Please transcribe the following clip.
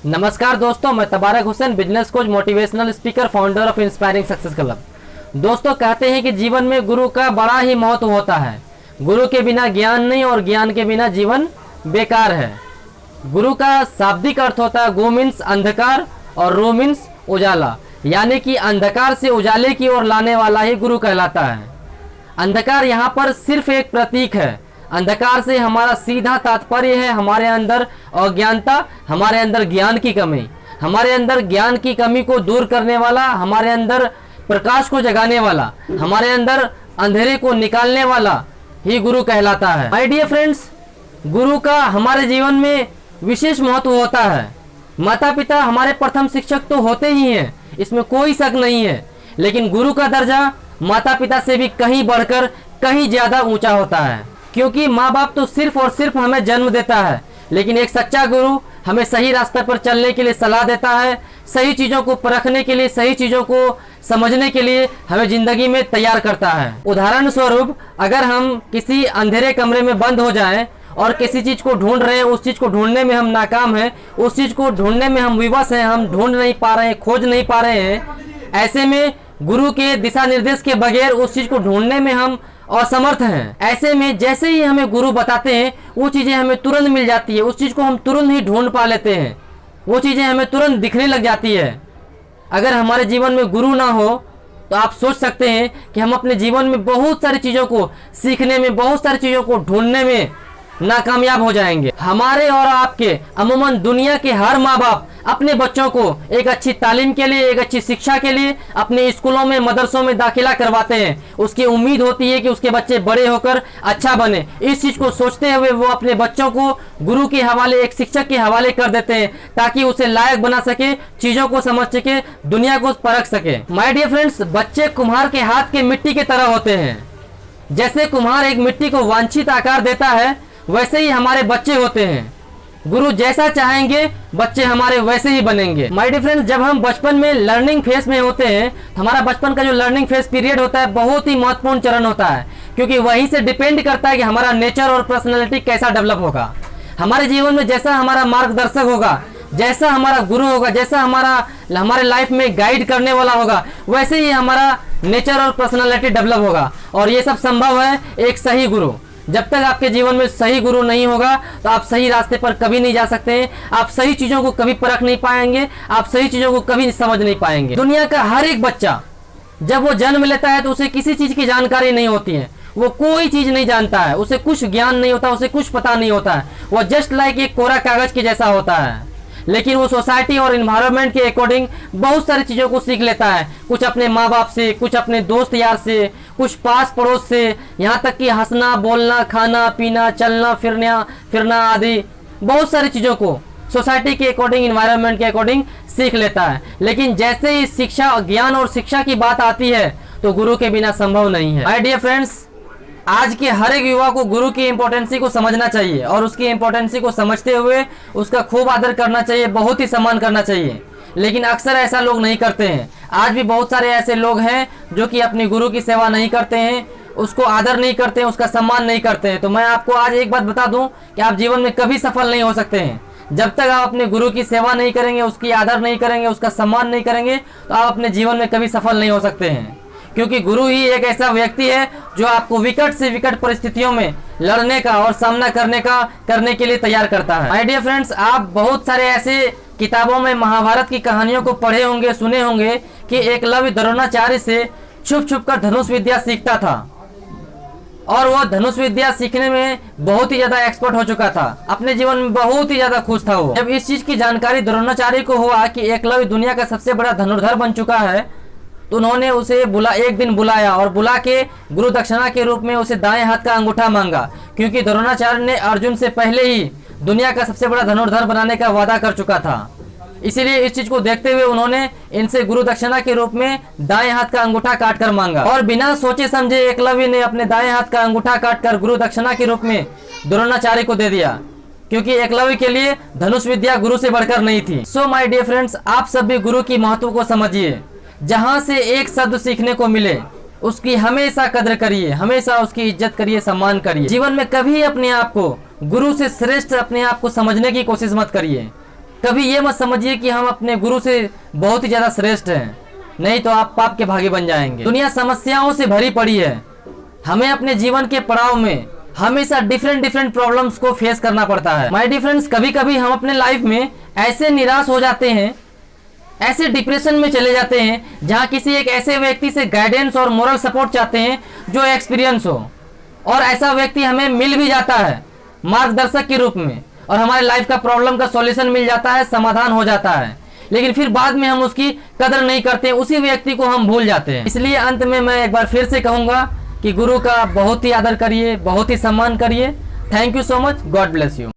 नमस्कार दोस्तों, मैं तबारक Hussain, business coach, motivational speaker, founder of inspiring success club. दोस्तों, कहते हैं कि जीवन में गुरु का बड़ा ही महत्व होता है। गुरु के बिना ज्ञान नहीं और ज्ञान के बिना जीवन बेकार है। गुरु का शाब्दिक अर्थ होता है गु मीन्स अंधकार और रू मीन्स उजाला, यानी कि अंधकार से उजाले की ओर लाने वाला ही गुरु कहलाता है। अंधकार यहाँ पर सिर्फ एक प्रतीक है। अंधकार से हमारा सीधा तात्पर्य है हमारे अंदर अज्ञानता, हमारे अंदर ज्ञान की कमी। हमारे अंदर ज्ञान की कमी को दूर करने वाला, हमारे अंदर प्रकाश को जगाने वाला, हमारे अंदर अंधेरे को निकालने वाला ही गुरु कहलाता है। माय डियर फ्रेंड्स, गुरु का हमारे जीवन में विशेष महत्व होता है। माता पिता हमारे प्रथम शिक्षक तो होते ही हैं, इसमें कोई शक नहीं है, लेकिन गुरु का दर्जा माता पिता से भी कहीं बढ़कर कहीं ज्यादा ऊंचा होता है। क्योंकि माँ बाप तो सिर्फ और सिर्फ हमें जन्म देता है, लेकिन एक सच्चा गुरु हमें सही रास्ते पर चलने के लिए सलाह देता है, सही चीज़ों को परखने के लिए, सही चीज़ों को समझने के लिए हमें ज़िंदगी में तैयार करता है। उदाहरण स्वरूप, अगर हम किसी अंधेरे कमरे में बंद हो जाएं और किसी चीज़ को ढूंढ रहे हैं, उस चीज़ को ढूंढने में हम नाकाम हैं, उस चीज़ को ढूंढने में हम विवश हैं, हम ढूंढ नहीं पा रहे हैं, खोज नहीं पा रहे हैं, ऐसे में गुरु के दिशा निर्देश के बगैर उस चीज़ को ढूंढने में हम असमर्थ हैं। ऐसे में जैसे ही हमें गुरु बताते हैं वो चीज़ें हमें तुरंत मिल जाती है, उस चीज़ को हम तुरंत ही ढूंढ पा लेते हैं, वो चीज़ें हमें तुरंत दिखने लग जाती है। अगर हमारे जीवन में गुरु ना हो तो आप सोच सकते हैं कि हम अपने जीवन में बहुत सारी चीज़ों को सीखने में, बहुत सारी चीज़ों को ढूंढने में नाकामयाब हो जाएंगे। हमारे और आपके अमूमन दुनिया के हर माँ बाप अपने बच्चों को एक अच्छी तालीम के लिए, एक अच्छी शिक्षा के लिए अपने स्कूलों में, मदरसों में दाखिला करवाते हैं। उसकी उम्मीद होती है कि उसके बच्चे बड़े होकर अच्छा बने। इस चीज़ को सोचते हुए वो अपने बच्चों को गुरु के हवाले, एक शिक्षक के हवाले कर देते हैं, ताकि उसे लायक बना सके, चीज़ों को समझ सके, दुनिया को परख सके। माय डियर फ्रेंड्स, बच्चे कुम्हार के हाथ के मिट्टी की तरह होते हैं। जैसे कुम्हार एक मिट्टी को वांछित आकार देता है, वैसे ही हमारे बच्चे होते हैं। गुरु जैसा चाहेंगे बच्चे हमारे वैसे ही बनेंगे। माय डियर फ्रेंड्स, जब हम बचपन में लर्निंग फेज में होते हैं तो हमारा बचपन का जो लर्निंग फेज पीरियड होता है बहुत ही महत्वपूर्ण चरण होता है, क्योंकि वहीं से डिपेंड करता है कि हमारा नेचर और पर्सनैलिटी कैसा डेवलप होगा। हमारे जीवन में जैसा हमारा मार्गदर्शक होगा, जैसा हमारा गुरु होगा, जैसा हमारे लाइफ में गाइड करने वाला होगा, वैसे ही हमारा नेचर और पर्सनैलिटी डेवलप होगा। और ये सब संभव है एक सही गुरु। जब तक आपके जीवन में सही गुरु नहीं होगा तो आप सही रास्ते पर कभी नहीं जा सकते हैं, आप सही चीज़ों को कभी परख नहीं पाएंगे, आप सही चीज़ों को कभी समझ नहीं पाएंगे। दुनिया का हर एक बच्चा जब वो जन्म लेता है तो उसे किसी चीज़ की जानकारी नहीं होती है, वो कोई चीज़ नहीं जानता है, उसे कुछ ज्ञान नहीं होता, उसे कुछ पता नहीं होता है, वो जस्ट लाइक एक कोरा कागज़ के जैसा होता है। लेकिन वो सोसाइटी और इन्वायरमेंट के अकॉर्डिंग बहुत सारी चीज़ों को सीख लेता है, कुछ अपने माँ बाप से, कुछ अपने दोस्त यार से, कुछ पास पड़ोस से, यहाँ तक कि हंसना, बोलना, खाना पीना, चलना फिरना आदि बहुत सारी चीज़ों को सोसाइटी के अकॉर्डिंग, इन्वायरमेंट के अकॉर्डिंग सीख लेता है। लेकिन जैसे ही शिक्षा, ज्ञान और शिक्षा की बात आती है तो गुरु के बिना संभव नहीं है। माय डियर फ्रेंड्स, आज के हर एक युवा को गुरु की इम्पोर्टेंसी को समझना चाहिए और उसकी इम्पोर्टेंसी को समझते हुए उसका खूब आदर करना चाहिए, बहुत ही सम्मान करना चाहिए। लेकिन अक्सर ऐसा लोग नहीं करते हैं। आज भी बहुत सारे ऐसे लोग हैं जो कि अपने गुरु की सेवा नहीं करते हैं, उसको आदर नहीं करते हैं, उसका सम्मान नहीं करते हैं। तो मैं आपको आज एक बात बता दूं कि आप जीवन में कभी सफल नहीं हो सकते हैं। जब तक आप अपने गुरु की सेवा नहीं करेंगे, उसकी आदर नहीं करेंगे, उसका सम्मान नहीं करेंगे, तो आप अपने जीवन में कभी सफल नहीं हो सकते हैं। क्योंकि गुरु ही एक ऐसा व्यक्ति है जो आपको विकट से विकट परिस्थितियों में लड़ने का और सामना करने के लिए तैयार करता है। माय डियर फ्रेंड्स, आप बहुत सारे ऐसे किताबों में महाभारत की कहानियों को पढ़े होंगे, सुने होंगे कि एकलव्य द्रोणाचार्य से छुप छुप कर धनुष विद्या सीखता था और वह धनुष विद्या सीखने में बहुत ही ज्यादा एक्सपर्ट हो चुका था। अपने जीवन में बहुत ही ज्यादा खुश था वो। जब इस चीज की जानकारी द्रोणाचार्य को हुआ कि एकलव्य दुनिया का सबसे बड़ा धनुर्धर बन चुका है, तो उन्होंने उसे एक दिन बुलाया और बुला के गुरु दक्षिणा के रूप में उसे दाएं हाथ का अंगूठा मांगा, क्योंकि द्रोणाचार्य ने अर्जुन से पहले ही दुनिया का सबसे बड़ा धनुर्धर बनाने का वादा कर चुका था। इसीलिए इस चीज को देखते हुए उन्होंने इनसे गुरु दक्षिणा के रूप में दाएं हाथ का अंगूठा काट कर मांगा और बिना सोचे समझे एकलव्य ने अपने दाएं हाथ का अंगूठा काट कर गुरु दक्षिणा के रूप में द्रोणाचार्य को दे दिया, क्योंकि एकलव्य के लिए धनुष विद्या गुरु से बढ़कर नहीं थी। सो माय डियर फ्रेंड्स, आप सब भी गुरु की महत्व को समझिए। जहां से एक शब्द सीखने को मिले उसकी हमेशा कदर करिए, हमेशा उसकी इज्जत करिए, सम्मान करिए। जीवन में कभी अपने आप को गुरु से श्रेष्ठ अपने आप को समझने की कोशिश मत करिए। कभी ये मत समझिए कि हम अपने गुरु से बहुत ही ज़्यादा श्रेष्ठ हैं, नहीं तो आप पाप के भागी बन जाएंगे। दुनिया समस्याओं से भरी पड़ी है, हमें अपने जीवन के पड़ाव में हमेशा डिफरेंट प्रॉब्लम्स को फेस करना पड़ता है। माय डियर फ्रेंड्स, कभी कभी हम अपने लाइफ में ऐसे निराश हो जाते हैं, ऐसे डिप्रेशन में चले जाते हैं, जहां किसी एक ऐसे व्यक्ति से गाइडेंस और मोरल सपोर्ट चाहते हैं जो एक्सपीरियंस हो, और ऐसा व्यक्ति हमें मिल भी जाता है मार्गदर्शक के रूप में, और हमारे लाइफ का प्रॉब्लम का सॉल्यूशन मिल जाता है, समाधान हो जाता है, लेकिन फिर बाद में हम उसकी कदर नहीं करते, उसी व्यक्ति को हम भूल जाते हैं। इसलिए अंत में मैं एक बार फिर से कहूँगा कि गुरु का बहुत ही आदर करिए, बहुत ही सम्मान करिए। Thank you so much, God bless you.